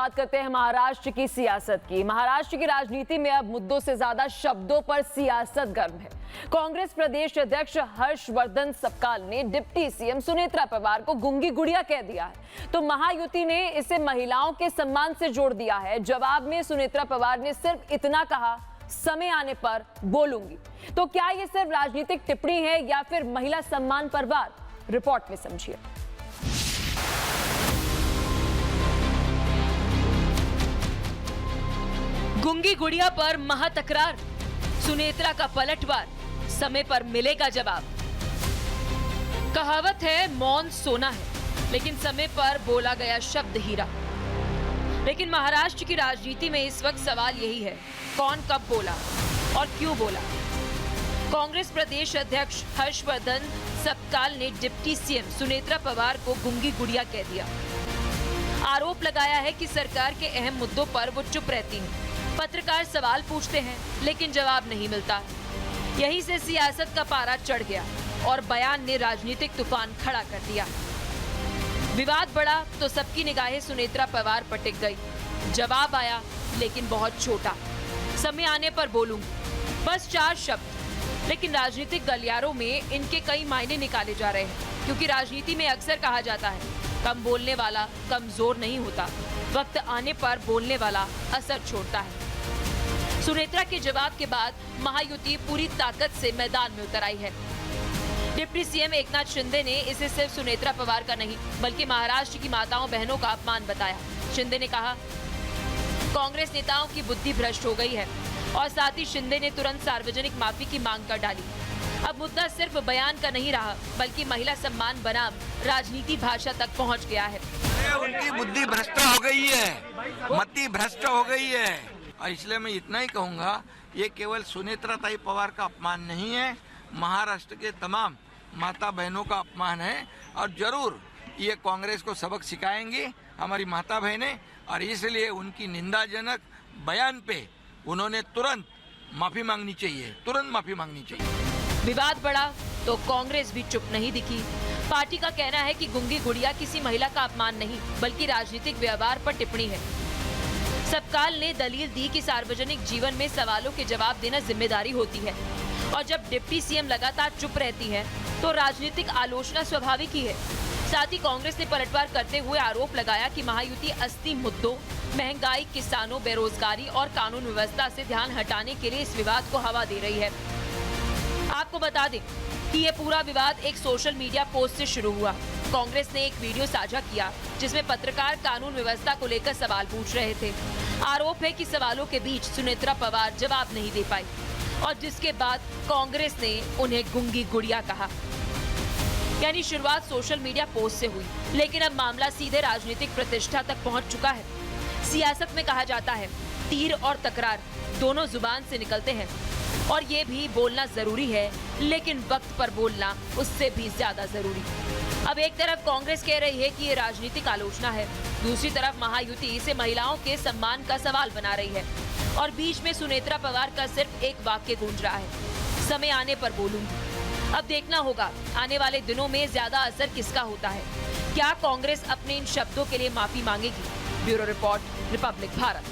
बात करते हैं महाराष्ट्र की सियासत की। महाराष्ट्र की राजनीति में अब मुद्दों से ज्यादा शब्दों पर सियासत गर्म है। कांग्रेस प्रदेश अध्यक्ष हर्षवर्धन सपकाल ने डिप्टी सीएम सुनेत्रा पवार को गूंगी गुड़िया कह दिया है, तो महायुति ने इसे महिलाओं के सम्मान से जोड़ दिया है। जवाब में सुनेत्रा पवार ने सिर्फ इतना कहा, समय आने पर बोलूंगी। तो क्या ये सिर्फ राजनीतिक टिप्पणी है या फिर महिला सम्मान पर वार? रिपोर्ट में समझिए। गूंगी गुड़िया पर महा तकरार, सुनेत्रा का पलटवार, समय पर मिलेगा जवाब। कहावत है मौन सोना है, लेकिन समय पर बोला गया शब्द हीरा। लेकिन महाराष्ट्र की राजनीति में इस वक्त सवाल यही है, कौन कब बोला और क्यों बोला। कांग्रेस प्रदेश अध्यक्ष हर्षवर्धन सपकाल ने डिप्टी सीएम सुनेत्रा पवार को गूंगी गुड़िया कह दिया। आरोप लगाया है कि सरकार के अहम मुद्दों पर वो चुप रहती हैं। पत्रकार सवाल पूछते हैं लेकिन जवाब नहीं मिलता। यहीं से सियासत का पारा चढ़ गया और बयान ने राजनीतिक तूफान खड़ा कर दिया। विवाद बढ़ा तो सबकी निगाहें सुनेत्रा पवार पर टिक गई। जवाब आया लेकिन बहुत छोटा, समय आने पर बोलूंगी, बस 4 शब्द। लेकिन राजनीतिक गलियारों में इनके कई मायने निकाले जा रहे हैं, क्योंकि राजनीति में अक्सर कहा जाता है कम बोलने वाला कमजोर नहीं होता, वक्त आने पर बोलने वाला असर छोड़ता है। सुनेत्रा के जवाब के बाद महायुति पूरी ताकत से मैदान में उतर आई है। डिप्टी सीएम एकनाथ शिंदे ने इसे सिर्फ सुनेत्रा पवार का नहीं बल्कि महाराष्ट्र की माताओं बहनों का अपमान बताया। शिंदे ने कहा, कांग्रेस नेताओं की बुद्धि भ्रष्ट हो गई है, और साथ ही शिंदे ने तुरंत सार्वजनिक माफी की मांग कर डाली। अब मुद्दा सिर्फ बयान का नहीं रहा, बल्कि महिला सम्मान बनाम राजनीति भाषा तक पहुंच गया है। उनकी बुद्धि भ्रष्ट हो गई है, मति भ्रष्ट हो गई है, और इसलिए मैं इतना ही कहूंगा, ये केवल सुनेत्रा ताई पवार का अपमान नहीं है, महाराष्ट्र के तमाम माता बहनों का अपमान है। और जरूर ये कांग्रेस को सबक सिखाएंगी हमारी माता बहनें, और इसलिए उनकी निंदाजनक बयान पे उन्होंने तुरंत माफी मांगनी चाहिए, तुरंत माफी मांगनी चाहिए। विवाद बढ़ा तो कांग्रेस भी चुप नहीं दिखी। पार्टी का कहना है कि गूंगी गुड़िया किसी महिला का अपमान नहीं बल्कि राजनीतिक व्यवहार पर टिप्पणी है। सपकाल ने दलील दी कि सार्वजनिक जीवन में सवालों के जवाब देना जिम्मेदारी होती है, और जब डिप्टी सीएम लगातार चुप रहती है तो राजनीतिक आलोचना स्वाभाविक ही है। साथ ही कांग्रेस ने पलटवार करते हुए आरोप लगाया कि महायुति असली मुद्दों, महंगाई, किसानों, बेरोजगारी और कानून व्यवस्था से ध्यान हटाने के लिए इस विवाद को हवा दे रही है। आपको बता दें कि ये पूरा विवाद एक सोशल मीडिया पोस्ट से शुरू हुआ। कांग्रेस ने एक वीडियो साझा किया जिसमें पत्रकार कानून व्यवस्था को लेकर सवाल पूछ रहे थे। आरोप है कि सवालों के बीच सुनेत्रा पवार जवाब नहीं दे पाई, और जिसके बाद कांग्रेस ने उन्हें गूंगी गुड़िया कहा। यानी शुरुआत सोशल मीडिया पोस्ट से हुई, लेकिन अब मामला सीधे राजनीतिक प्रतिष्ठा तक पहुंच चुका है। सियासत में कहा जाता है तीर और तकरार दोनों जुबान से निकलते हैं, और ये भी बोलना जरूरी है, लेकिन वक्त पर बोलना उससे भी ज्यादा जरूरी। अब एक तरफ कांग्रेस कह रही है कि ये राजनीतिक आलोचना है, दूसरी तरफ महायुति इसे महिलाओं के सम्मान का सवाल बना रही है, और बीच में सुनेत्रा पवार का सिर्फ एक वाक्य गूंज रहा है, समय आने पर बोलूंगी। अब देखना होगा आने वाले दिनों में ज्यादा असर किसका होता है। क्या कांग्रेस अपने इन शब्दों के लिए माफी मांगेगी? Bureau report, Republic Bharat.